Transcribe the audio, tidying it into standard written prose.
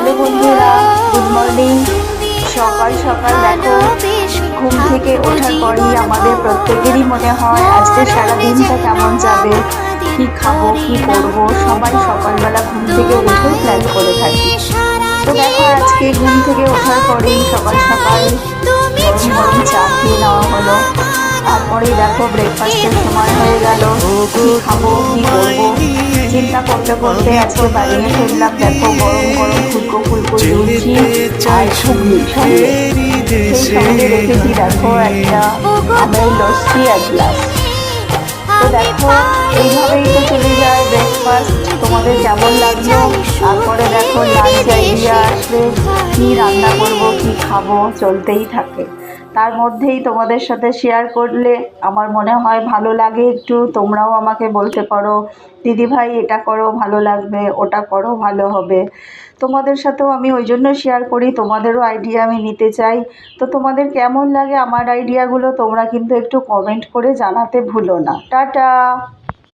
Hello বন্ধুরা, good morning. সকাল সকাল দেখো, ঘুম থেকে ওঠার পরই আমাদের প্রত্যেকেরই মনে হয় আজকে সারাদিনটা কেমন যাবে, কি খাবো, কি করবো। সবাই সকালবেলা ঘুম থেকে উঠেই প্ল্যান করে থাকি। তো দেখো, আজকে ঘুম থেকে ওঠার পরেই সকাল সকাল গরম গরম চা খেয়ে নেওয়া হলো। তারপরেই দেখো ব্রেকফাস্টের সময় হয়ে গেল। কি খাবো, কি করবো চিন্তা করতে করতে আজকে বানিয়ে ফেললাম দেখো গরম গরম ফুলকো ফুলকো লুচি আর ঘুগনি। সেই সঙ্গে রেখেছি দেখো একটা আমের লস্যি এক গ্লাস। তো দেখো এইভাবেই তো চলে যায় ব্রেকফাস্ট। তোমাদের কেমন লাগলো? তারপরে দেখো লাঞ্চ আইডিয়া আসবে, কি রান্না করব, কি খাবো, চলতেই থাকে। তার মধ্যেই তোমাদের সাথে শেয়ার করলে আমার মনে হয় ভালো লাগে একটু। তোমরাও আমাকে বলতে পারো, দিদিভাই এটা করো ভালো লাগবে, ওটা করো ভালো হবে। তোমাদের সাথেও আমি ওই জন্য শেয়ার করি, তোমাদেরও আইডিয়া আমি নিতে চাই। তো তোমাদের কেমন লাগে আমার আইডিয়াগুলো তোমরা কিন্তু একটু কমেন্ট করে জানাতে ভুলো না। টাটা।